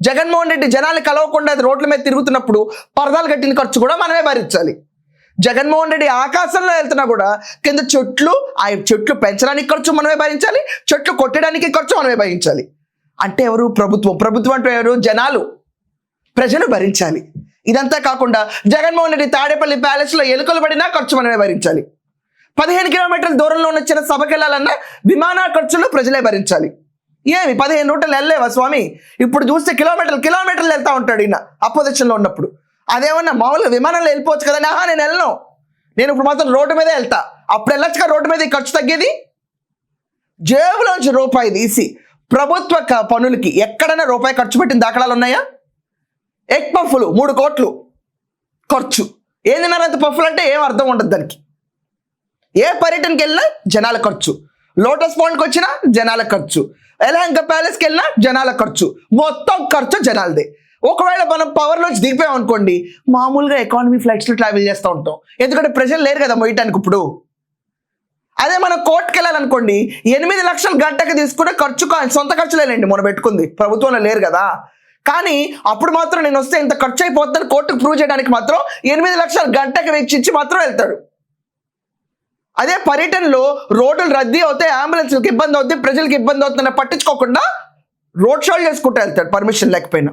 జగన్మోహన్ రెడ్డి జనాల్ని కలవకుండా రోడ్ల మీద తిరుగుతున్నప్పుడు పరదాలు కట్టిన ఖర్చు కూడా మనమే భరించాలి. జగన్మోహన్ రెడ్డి ఆకాశంలో వెళ్తున్నా కూడా కింద ఆ చెట్లు పెంచడానికి ఖర్చు మనమే భరించాలి, చెట్లు కొట్టడానికి ఖర్చు మనమే భరించాలి. అంటే ఎవరు? ప్రభుత్వం అంటే ఎవరు? జనాలు, ప్రజలు భరించాలి. ఇదంతా కాకుండా జగన్మోహన్ రెడ్డి తాడేపల్లి ప్యాలెస్లో ఎలుకలు పడినా ఖర్చు మనమే భరించాలి. 15 కిలోమీటర్ల దూరంలో ఉన్న చిన్న సభకి వెళ్ళాలన్నా విమాన ఖర్చులు ప్రజలే భరించాలి. ఏమి 15 రూట్లు వెళ్ళలేవా స్వామి? ఇప్పుడు చూస్తే కిలోమీటర్లు వెళ్తా ఉంటాడు ఈయన అపోజిషన్లో ఉన్నప్పుడు. అదేమన్నా మామూలుగా విమానంలో వెళ్ళిపోవచ్చు కదా. నేను వెళ్ళను, నేను ఇప్పుడు మాత్రం రోడ్డు మీదే వెళ్తా. అప్పుడు వెళ్ళొచ్చుగా రోడ్డు మీద ఖర్చు తగ్గేది. జేబులోంచి రూపాయి తీసి ప్రభుత్వ పనులకి ఎక్కడైనా రూపాయి ఖర్చు పెట్టిన దాఖలాలు ఉన్నాయా? ఎగ్ పఫ్ఫులు 3 కోట్లు ఖర్చు. ఏం తిన్నారు అంత పఫ్ఫులు అంటే ఏం అర్థం ఉండదు దానికి. ఏ పర్యటనకి వెళ్ళినా జనాల ఖర్చు, లోటస్ పాయింట్కి వచ్చినా జనాల ఖర్చు, ఎలహంక ప్యాలెస్కి వెళ్ళినా జనాల ఖర్చు, మొత్తం ఖర్చు జనాలదే. ఒకవేళ మనం పవర్లోంచి దిగిపోయాం అనుకోండి, మామూలుగా ఎకానమీ ఫ్లైట్స్లో ట్రావెల్ చేస్తూ ఉంటాం, ఎందుకంటే ప్రజలు లేరు కదా మొయ్యటానికి ఇప్పుడు. అదే మనం కోర్టుకి వెళ్ళాలనుకోండి, 8 లక్షలు గంటకి తీసుకునే ఖర్చు సొంత ఖర్చులేనండి మొన్న పెట్టుకుంది, ప్రభుత్వంలో లేరు కదా. కానీ అప్పుడు మాత్రం నేను వస్తే ఇంత ఖర్చు అయిపోతుందని కోర్టుకు ప్రూవ్ చేయడానికి మాత్రం 8 లక్షలు గంటకి వెచ్చించి మాత్రం వెళ్తాడు. అదే పర్యటనలో రోడ్లు రద్దీ అవుతాయి, అంబులెన్స్కి ఇబ్బంది అవుతుంది, ప్రజలకు ఇబ్బంది అవుతుందని పట్టించుకోకుండా రోడ్ షోలు చేసుకుంటూ వెళ్తాడు పర్మిషన్ లేకపోయినా.